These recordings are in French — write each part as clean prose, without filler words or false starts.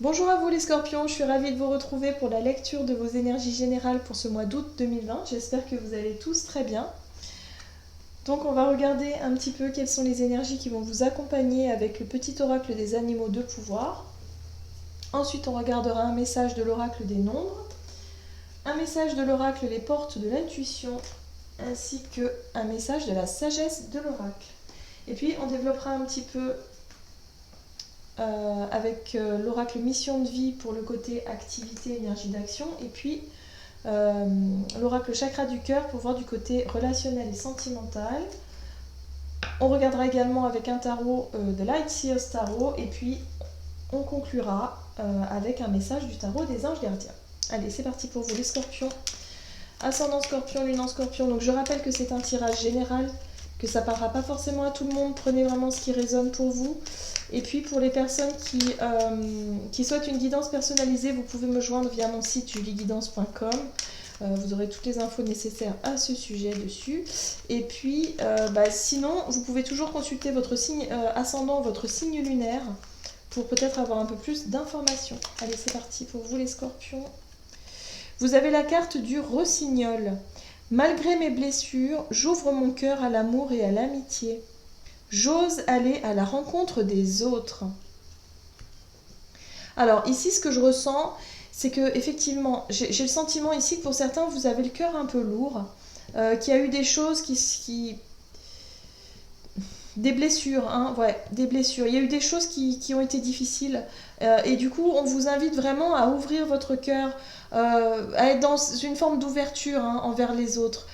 Bonjour à vous les scorpions, je suis ravie de vous retrouver pour la lecture de vos énergies générales pour ce mois d'août 2020. J'espère que vous allez tous très bien. Donc on va regarder un petit peu quelles sont les énergies qui vont vous accompagner avec le petit oracle des animaux de pouvoir. Ensuite on regardera un message de l'oracle des nombres, un message de l'oracle les portes de l'intuition, ainsi qu'un message de la sagesse de l'oracle. Et puis on développera un petit peu avec l'oracle mission de vie pour le côté activité, énergie d'action, et puis l'oracle chakra du cœur pour voir du côté relationnel et sentimental. On regardera également avec un tarot de Light Seers Tarot, et puis on conclura avec un message du tarot des anges gardiens. Allez, c'est parti pour vous les scorpions. Ascendant scorpion, lune en scorpion. Donc je rappelle que c'est un tirage général, que ça parlera pas forcément à tout le monde. Prenez vraiment ce qui résonne pour vous. Et puis pour les personnes qui souhaitent une guidance personnalisée, vous pouvez me joindre via mon site julieguidance.com. Vous aurez toutes les infos nécessaires à ce sujet dessus. Et puis sinon, vous pouvez toujours consulter votre signe ascendant, votre signe lunaire, pour peut-être avoir un peu plus d'informations. Allez, c'est parti pour vous les scorpions. Vous avez la carte du rossignol. Malgré mes blessures, j'ouvre mon cœur à l'amour et à l'amitié. J'ose aller à la rencontre des autres. Alors ici, ce que je ressens, c'est que effectivement, j'ai le sentiment ici que pour certains, vous avez le cœur un peu lourd, qu'il y a eu des choses des blessures, hein, ouais, des blessures. Il y a eu des choses qui ont été difficiles. Et du coup, on vous invite vraiment à ouvrir votre cœur, à être dans une forme d'ouverture envers les autres.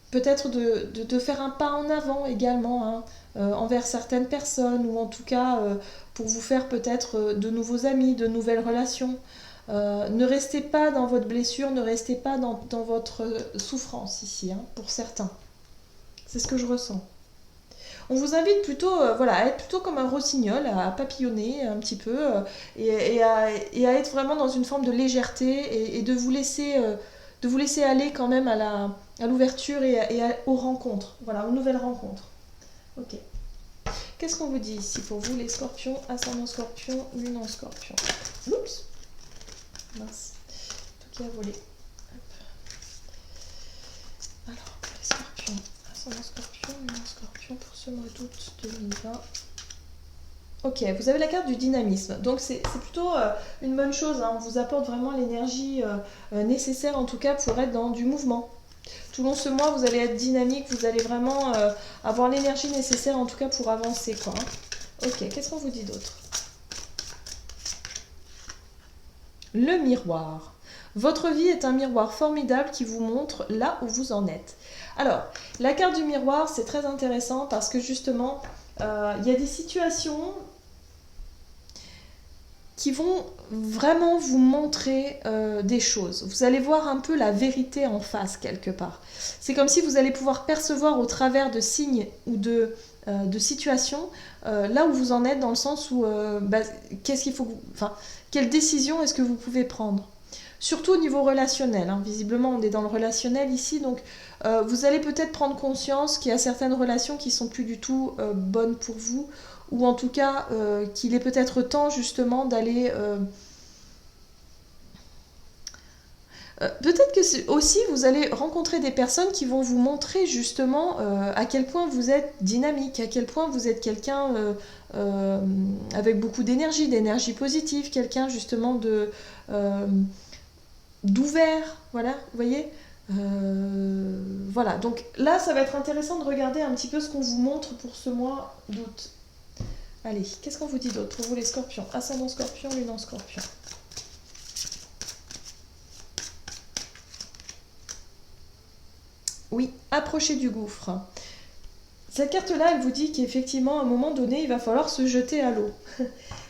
Peut-être de faire un pas en avant également envers certaines personnes, ou en tout cas pour vous faire peut-être de nouveaux amis, de nouvelles relations. Ne restez pas dans votre blessure, ne restez pas dans votre souffrance ici, pour certains. C'est ce que je ressens. On vous invite plutôt à être plutôt comme un rossignol, à papillonner un petit peu et à être vraiment dans une forme de légèreté et de vous laisser aller quand même à l'ouverture aux rencontres, voilà, aux nouvelles rencontres. Ok. Qu'est-ce qu'on vous dit ici pour vous les scorpions, ascendant scorpion, lune en scorpion? Oups, mince, tout qui a volé. Alors, les scorpions, ascendant scorpion, lune en scorpion pour ce mois d'août 2020. Ok, vous avez la carte du dynamisme, donc c'est plutôt une bonne chose, on vous apporte vraiment l'énergie nécessaire en tout cas pour être dans du mouvement. Tout au long de ce mois, vous allez être dynamique, vous allez vraiment avoir l'énergie nécessaire en tout cas pour avancer, quoi. Ok, qu'est-ce qu'on vous dit d'autre? Le miroir. Votre vie est un miroir formidable qui vous montre là où vous en êtes. Alors, la carte du miroir, c'est très intéressant parce que justement, il y a des situations qui vont vraiment vous montrer des choses. Vous allez voir un peu la vérité en face quelque part. C'est comme si vous allez pouvoir percevoir au travers de signes ou de situations là où vous en êtes, dans le sens où qu'est-ce qu'il faut, quelle décision est-ce que vous pouvez prendre. Surtout au niveau relationnel, visiblement on est dans le relationnel ici, donc vous allez peut-être prendre conscience qu'il y a certaines relations qui sont plus du tout bonnes pour vous, ou en tout cas qu'il est peut-être temps justement d'aller... peut-être que aussi vous allez rencontrer des personnes qui vont vous montrer justement à quel point vous êtes dynamique, à quel point vous êtes quelqu'un avec beaucoup d'énergie positive, quelqu'un justement d'ouvert, voilà, vous voyez. Voilà, donc là ça va être intéressant de regarder un petit peu ce qu'on vous montre pour ce mois d'août. Allez, qu'est-ce qu'on vous dit d'autre pour vous les scorpions? Ascendant scorpion, lune en scorpion. Oui, approchez du gouffre. Cette carte-là, elle vous dit qu'effectivement, à un moment donné, il va falloir se jeter à l'eau.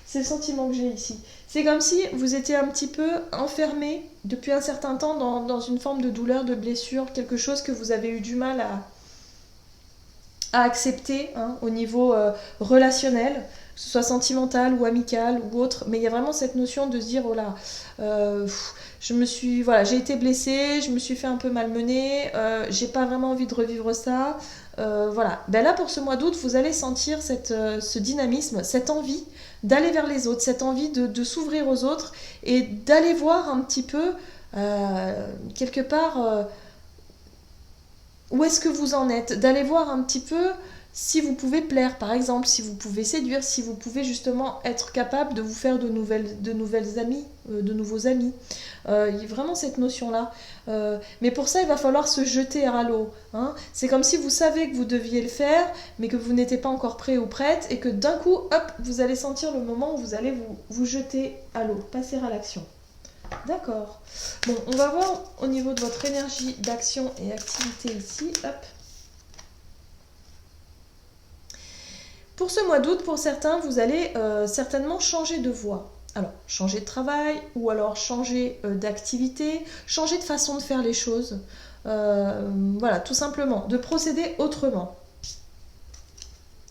C'est le sentiment que j'ai ici. C'est comme si vous étiez un petit peu enfermé depuis un certain temps dans une forme de douleur, de blessure, quelque chose que vous avez eu du mal à accepter au niveau relationnel, que ce soit sentimental ou amical ou autre, mais il y a vraiment cette notion de se dire, oh là, j'ai été blessée, je me suis fait un peu malmener, j'ai pas vraiment envie de revivre ça, voilà. Ben là, pour ce mois d'août, vous allez sentir ce dynamisme, cette envie d'aller vers les autres, cette envie de s'ouvrir aux autres et d'aller voir un petit peu, quelque part, où est-ce que vous en êtes, d'aller voir un petit peu si vous pouvez plaire, par exemple, si vous pouvez séduire, si vous pouvez justement être capable de vous faire de nouvelles amies, de nouveaux amis. Il y a vraiment cette notion-là. Mais pour ça, il va falloir se jeter à l'eau. Hein. C'est comme si vous savez que vous deviez le faire, mais que vous n'étiez pas encore prêt ou prête, et que d'un coup, hop, vous allez sentir le moment où vous allez vous jeter à l'eau, passer à l'action. D'accord. Bon, on va voir au niveau de votre énergie d'action et activité ici. Hop. Pour ce mois d'août, pour certains, vous allez certainement changer de voie. Alors, changer de travail ou alors changer d'activité, changer de façon de faire les choses. Voilà, tout simplement, de procéder autrement.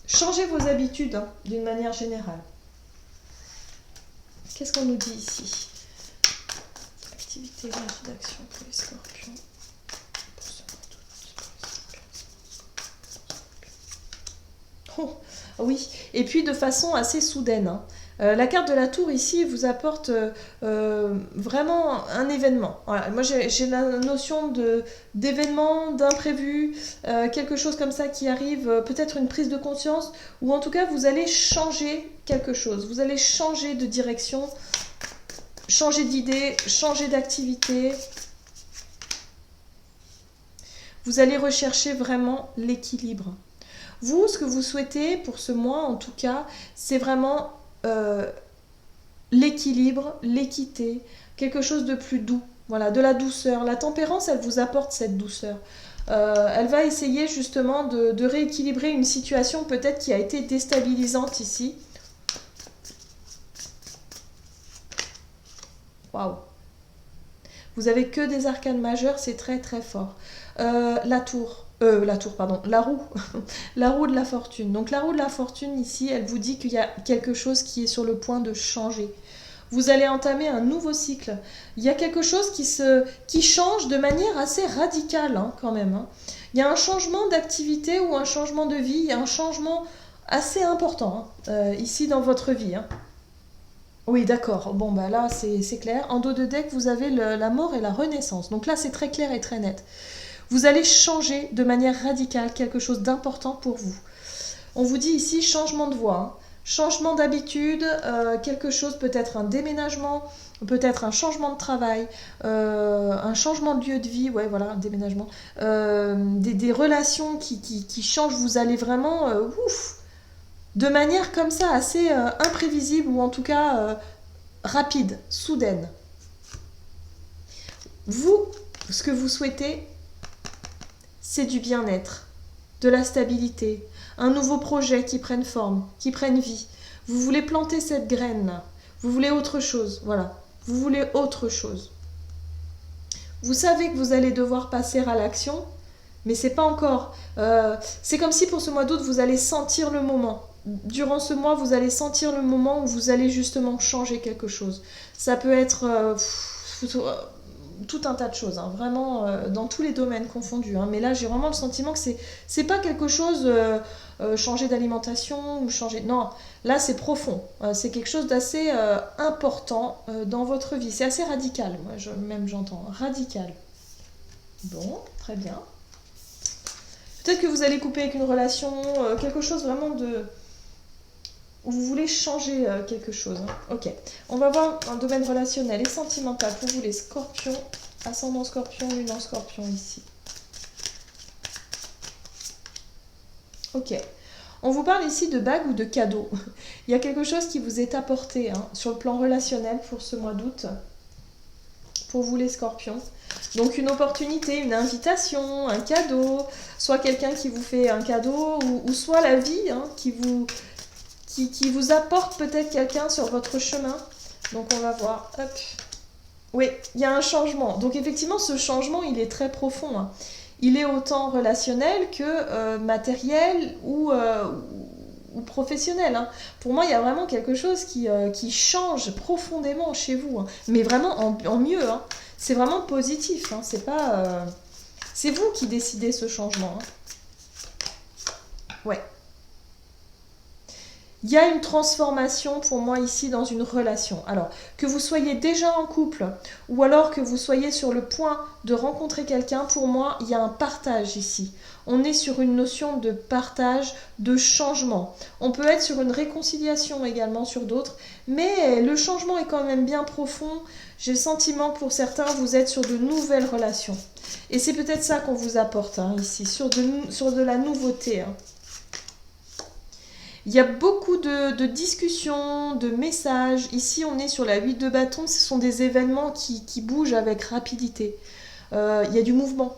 Changez vos habitudes hein, d'une manière générale. Qu'est-ce qu'on nous dit ici? Activité, énergie d'action pour les scorpions. Pour ce mois d'août. Oh, oui, et puis de façon assez soudaine. Hein. La carte de la tour ici vous apporte vraiment un événement. Voilà. Moi j'ai la notion d'événement, d'imprévu, quelque chose comme ça qui arrive, peut-être une prise de conscience, ou en tout cas vous allez changer quelque chose, vous allez changer de direction, changer d'idée, changer d'activité. Vous allez rechercher vraiment l'équilibre. Vous, ce que vous souhaitez pour ce mois en tout cas, c'est vraiment l'équilibre, l'équité, quelque chose de plus doux, voilà, de la douceur. La tempérance, elle vous apporte cette douceur. Elle va essayer justement de rééquilibrer une situation peut-être qui a été déstabilisante ici. Waouh! Vous avez que des arcanes majeures, c'est très très fort. La roue. La roue de la fortune. Donc la roue de la fortune ici, elle vous dit qu'il y a quelque chose qui est sur le point de changer. Vous allez entamer un nouveau cycle. Il y a quelque chose qui change de manière assez radicale hein, quand même. Hein. Il y a un changement d'activité ou un changement de vie, il y a un changement assez important hein, ici dans votre vie. Hein. Oui, d'accord. Bon, bah là, c'est clair. En dos de deck, vous avez la mort et la renaissance. Donc là, c'est très clair et très net. Vous allez changer de manière radicale quelque chose d'important pour vous. On vous dit ici changement de voie, hein. Changement d'habitude, quelque chose, peut-être un déménagement, peut-être un changement de travail, un changement de lieu de vie, ouais, voilà, un déménagement, des relations qui changent. Vous allez vraiment, de manière comme ça, assez imprévisible ou en tout cas rapide, soudaine. Vous, ce que vous souhaitez, c'est du bien-être, de la stabilité, un nouveau projet qui prenne forme, qui prenne vie. Vous voulez planter cette graine-là. Vous voulez autre chose, voilà. Vous voulez autre chose. Vous savez que vous allez devoir passer à l'action, mais c'est pas encore... c'est comme si pour ce mois d'août, vous allez sentir le moment. Durant ce mois, vous allez sentir le moment où vous allez justement changer quelque chose. Ça peut être... tout un tas de choses, hein, vraiment dans tous les domaines confondus. Hein, mais là, j'ai vraiment le sentiment que c'est pas quelque chose changer d'alimentation ou changer. Non, là c'est profond. C'est quelque chose d'assez important dans votre vie. C'est assez radical. Moi, même j'entends radical. Bon, très bien. Peut-être que vous allez couper avec une relation, quelque chose vraiment de où vous voulez changer quelque chose. Hein. Ok, on va voir un domaine relationnel et sentimental pour vous les scorpions, ascendant scorpion, lune en scorpion ici. Ok, on vous parle ici de bagues ou de cadeaux. Il y a quelque chose qui vous est apporté hein, sur le plan relationnel pour ce mois d'août, pour vous les scorpions. Donc une opportunité, une invitation, un cadeau, soit quelqu'un qui vous fait un cadeau ou soit la vie hein, qui vous apporte peut-être quelqu'un sur votre chemin. Donc on va voir. Hop. Oui, il y a un changement. Donc effectivement, ce changement, il est très profond. Hein. Il est autant relationnel que matériel ou professionnel. Hein. Pour moi, il y a vraiment quelque chose qui change profondément chez vous. Hein. Mais vraiment en mieux. Hein. C'est vraiment positif. Hein. C'est pas... c'est vous qui décidez ce changement. Hein. Ouais. Il y a une transformation pour moi ici dans une relation. Alors, que vous soyez déjà en couple ou alors que vous soyez sur le point de rencontrer quelqu'un, pour moi, il y a un partage ici. On est sur une notion de partage, de changement. On peut être sur une réconciliation également sur d'autres, mais le changement est quand même bien profond. J'ai le sentiment que pour certains, vous êtes sur de nouvelles relations. Et c'est peut-être ça qu'on vous apporte ici, sur de la nouveauté. Il y a beaucoup de discussions, de messages. Ici, on est sur la 8 de bâton. Ce sont des événements qui bougent avec rapidité. Il y a du mouvement.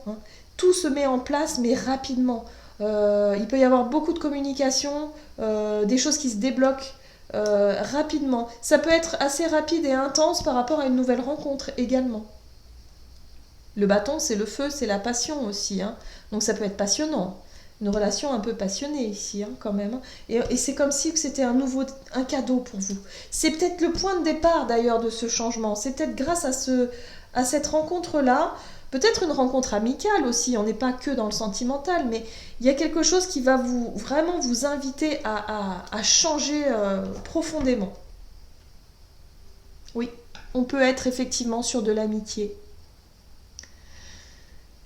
Tout se met en place, mais rapidement. Il peut y avoir beaucoup de communication, des choses qui se débloquent rapidement. Ça peut être assez rapide et intense par rapport à une nouvelle rencontre également. Le bâton, c'est le feu, c'est la passion aussi. Donc ça peut être passionnant. Une relation un peu passionnée ici, quand même. Et c'est comme si c'était un cadeau pour vous. C'est peut-être le point de départ, d'ailleurs, de ce changement. C'est peut-être grâce à cette rencontre-là, peut-être une rencontre amicale aussi. On n'est pas que dans le sentimental, mais il y a quelque chose qui va vraiment vous inviter à changer profondément. Oui, on peut être effectivement sur de l'amitié.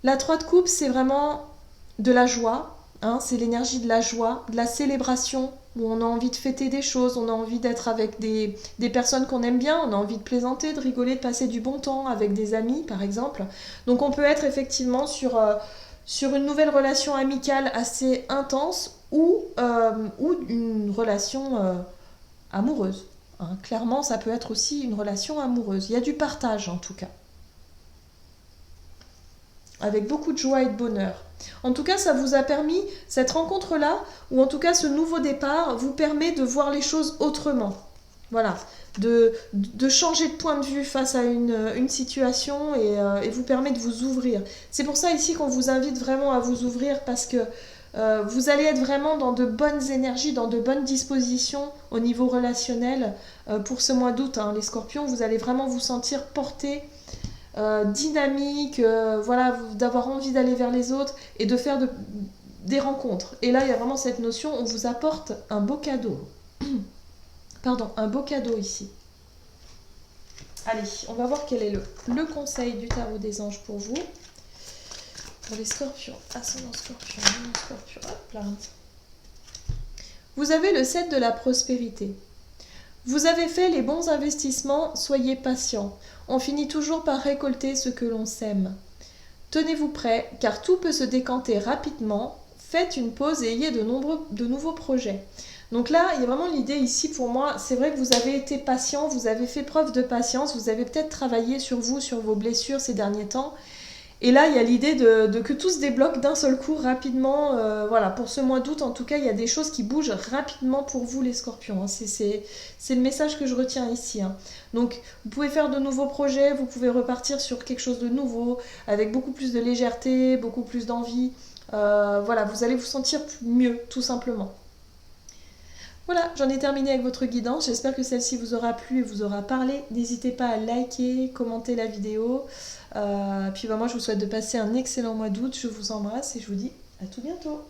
La 3 de coupe, c'est vraiment de la joie. C'est l'énergie de la joie, de la célébration, où on a envie de fêter des choses, on a envie d'être avec des personnes qu'on aime bien, on a envie de plaisanter, de rigoler, de passer du bon temps avec des amis, par exemple. Donc on peut être effectivement sur une nouvelle relation amicale assez intense ou une relation amoureuse. Clairement, ça peut être aussi une relation amoureuse. Il y a du partage, en tout cas. Avec beaucoup de joie et de bonheur. En tout cas, ça vous a permis, cette rencontre-là, ou en tout cas ce nouveau départ, vous permet de voir les choses autrement. Voilà, de changer de point de vue face à une situation et vous permet de vous ouvrir. C'est pour ça ici qu'on vous invite vraiment à vous ouvrir parce que vous allez être vraiment dans de bonnes énergies, dans de bonnes dispositions au niveau relationnel pour ce mois d'août. Les scorpions, vous allez vraiment vous sentir portés, dynamique, voilà, d'avoir envie d'aller vers les autres et de faire des rencontres. Et là, il y a vraiment cette notion, on vous apporte un beau cadeau. Pardon, un beau cadeau ici. Allez, on va voir quel est le conseil du tarot des anges pour vous. Pour les scorpions, ascendant scorpion, hop là. Vous avez le 7 de la prospérité. Vous avez fait les bons investissements, soyez patient. On finit toujours par récolter ce que l'on sème. Tenez-vous prêts, car tout peut se décanter rapidement. Faites une pause et ayez de nouveaux projets. Donc là, il y a vraiment l'idée ici pour moi, c'est vrai que vous avez été patient, vous avez fait preuve de patience, vous avez peut-être travaillé sur vous, sur vos blessures ces derniers temps. Et là, il y a l'idée de que tout se débloque d'un seul coup, rapidement. Voilà, pour ce mois d'août, en tout cas, il y a des choses qui bougent rapidement pour vous, les scorpions. C'est le message que je retiens ici. Donc, vous pouvez faire de nouveaux projets, vous pouvez repartir sur quelque chose de nouveau, avec beaucoup plus de légèreté, beaucoup plus d'envie. Voilà, vous allez vous sentir mieux, tout simplement. Voilà, j'en ai terminé avec votre guidance. J'espère que celle-ci vous aura plu et vous aura parlé. N'hésitez pas à liker, commenter la vidéo. Puis moi, je vous souhaite de passer un excellent mois d'août. Je vous embrasse et je vous dis à tout bientôt.